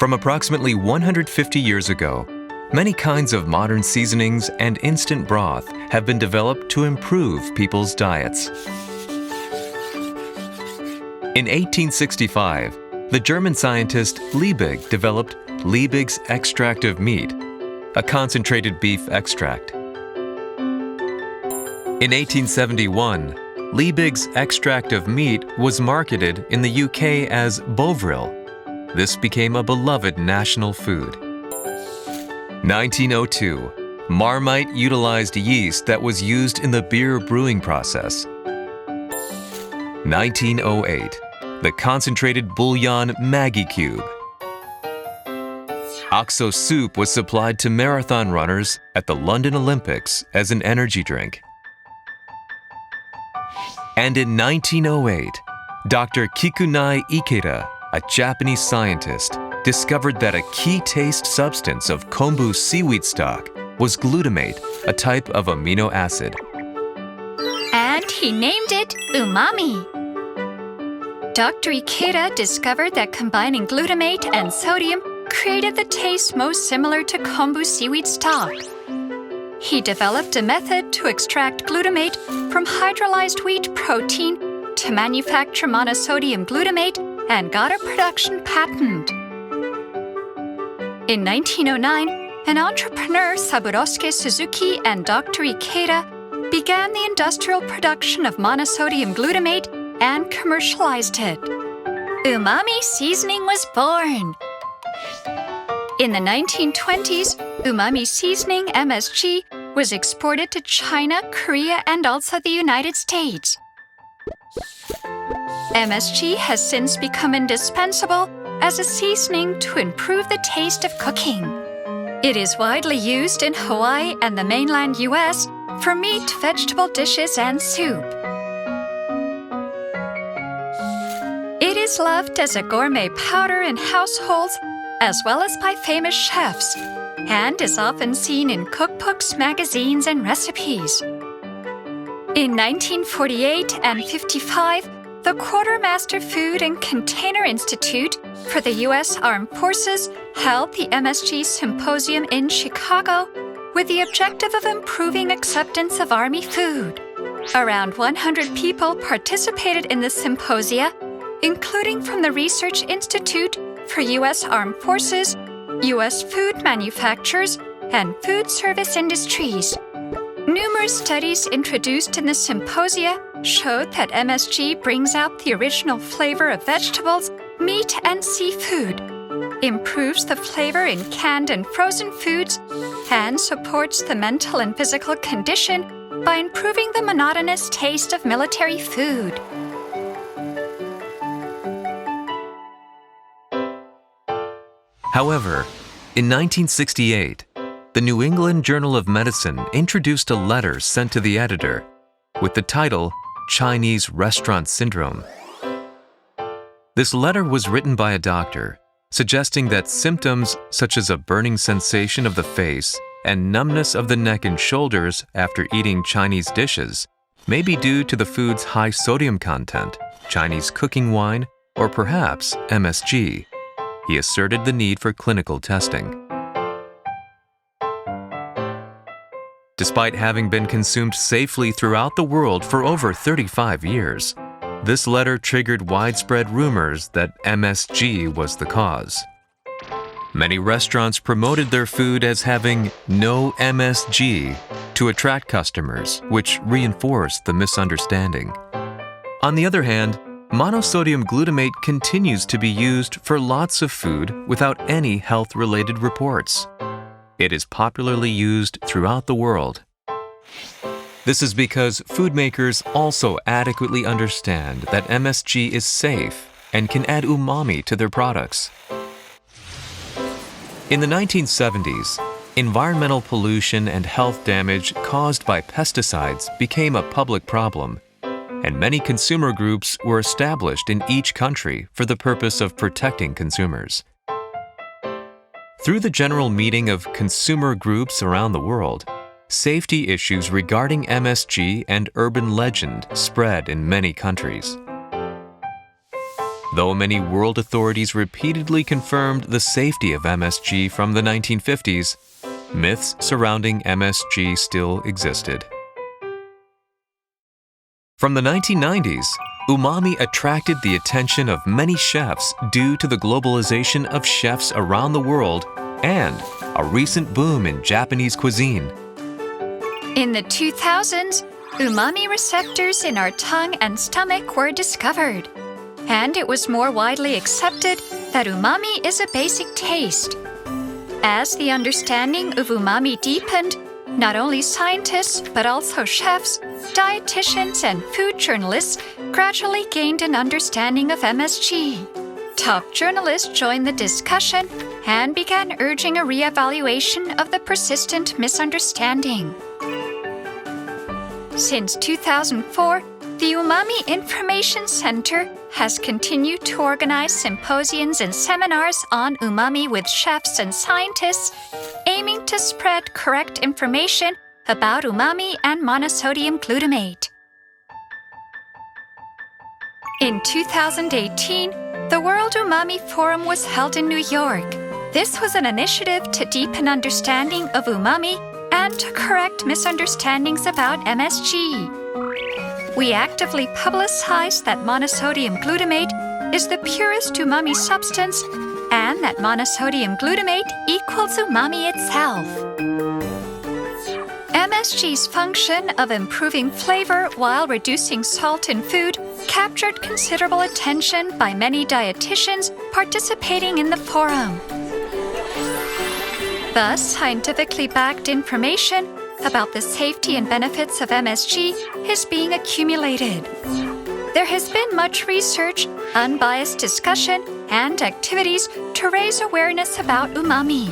From approximately 150 years ago, many kinds of modern seasonings and instant broth have been developed to improve people's diets. In 1865, the German scientist Liebig developed Liebig's extract of meat, a concentrated beef extract. In 1871, Liebig's extract of meat was marketed in the UK as Bovril. This became a beloved national food. 1902, Marmite utilized yeast that was used in the beer brewing process. 1908, the concentrated bouillon Maggi cube. Oxo soup was supplied to marathon runners at the London Olympics as an energy drink. And in 1908, Dr. Kikunai Ikeda, a Japanese scientist, discovered that a key taste substance of kombu seaweed stock was glutamate, a type of amino acid. And he named it umami. Dr. Ikeda discovered that combining glutamate and sodium created the taste most similar to kombu seaweed stock. He developed a method to extract glutamate from hydrolyzed wheat protein to manufacture monosodium glutamate and got a production patent. In 1909, an entrepreneur, Saburosuke Suzuki, and Dr. Ikeda began the industrial production of monosodium glutamate and commercialized it. Umami seasoning was born. In the 1920s, Umami seasoning MSG was exported to China, Korea, and also the United States. MSG has since become indispensable as a seasoning to improve the taste of cooking. It is widely used in Hawaii and the mainland US for meat, vegetable dishes, and soup. It is loved as a gourmet powder in households as well as by famous chefs, and is often seen in cookbooks, magazines, and recipes. In 1948 and 55, the Quartermaster Food and Container Institute for the U.S. Armed Forces held the MSG Symposium in Chicago with the objective of improving acceptance of Army food. Around 100 people participated in the symposia, including from the Research Institute for U.S. Armed Forces, U.S. food manufacturers, and food service industries. Numerous studies introduced in the symposia showed that MSG brings out the original flavor of vegetables, meat, and seafood, improves the flavor in canned and frozen foods, and supports the mental and physical condition by improving the monotonous taste of military food. However, in 1968, the New England Journal of Medicine introduced a letter sent to the editor with the title Chinese Restaurant Syndrome. This letter was written by a doctor, suggesting that symptoms such as a burning sensation of the face and numbness of the neck and shoulders after eating Chinese dishes may be due to the food's high sodium content, Chinese cooking wine, or perhaps MSG. He asserted the need for clinical testing. Despite having been consumed safely throughout the world for over 35 years, this letter triggered widespread rumors that MSG was the cause. Many restaurants promoted their food as having no MSG to attract customers, which reinforced the misunderstanding. On the other hand, monosodium glutamate continues to be used for lots of food without any health-related reports. It is popularly used throughout the world. This is because food makers also adequately understand that MSG is safe and can add umami to their products. In the 1970s, environmental pollution and health damage caused by pesticides became a public problem, and many consumer groups were established in each country for the purpose of protecting consumers. Through the General Meeting of Consumer Groups around the world, safety issues regarding MSG and urban legend spread in many countries. Though many world authorities repeatedly confirmed the safety of MSG from the 1950s, myths surrounding MSG still existed. From the 1990s, umami attracted the attention of many chefs due to the globalization of chefs around the world and a recent boom in Japanese cuisine. In the 2000s, umami receptors in our tongue and stomach were discovered, and it was more widely accepted that umami is a basic taste. As the understanding of umami deepened, not only scientists but also chefs, dietitians, and food journalists gradually gained an understanding of MSG. Top journalists joined the discussion and began urging a re-evaluation of the persistent misunderstanding. Since 2004, the Umami Information Center has continued to organize symposiums and seminars on umami with chefs and scientists, aiming to spread correct information about umami and monosodium glutamate. In 2018, the World Umami Forum was held in New York. This was an initiative to deepen understanding of umami and to correct misunderstandings about MSG. We actively publicize that monosodium glutamate is the purest umami substance and that monosodium glutamate equals umami itself. MSG's function of improving flavor while reducing salt in food captured considerable attention by many dietitians participating in the forum. Thus, scientifically backed information about the safety and benefits of MSG is being accumulated. There has been much research, unbiased discussion, and activities to raise awareness about umami.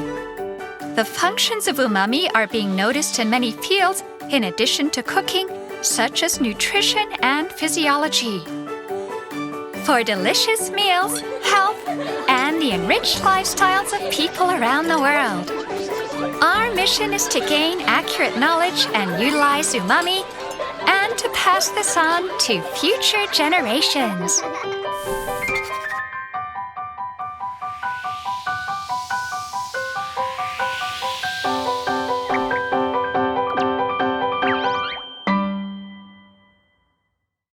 The functions of umami are being noticed in many fields in addition to cooking, such as nutrition and physiology. For delicious meals, health, and the enriched lifestyles of people around the world. Our mission is to gain accurate knowledge and utilize umami, and to pass this on to future generations.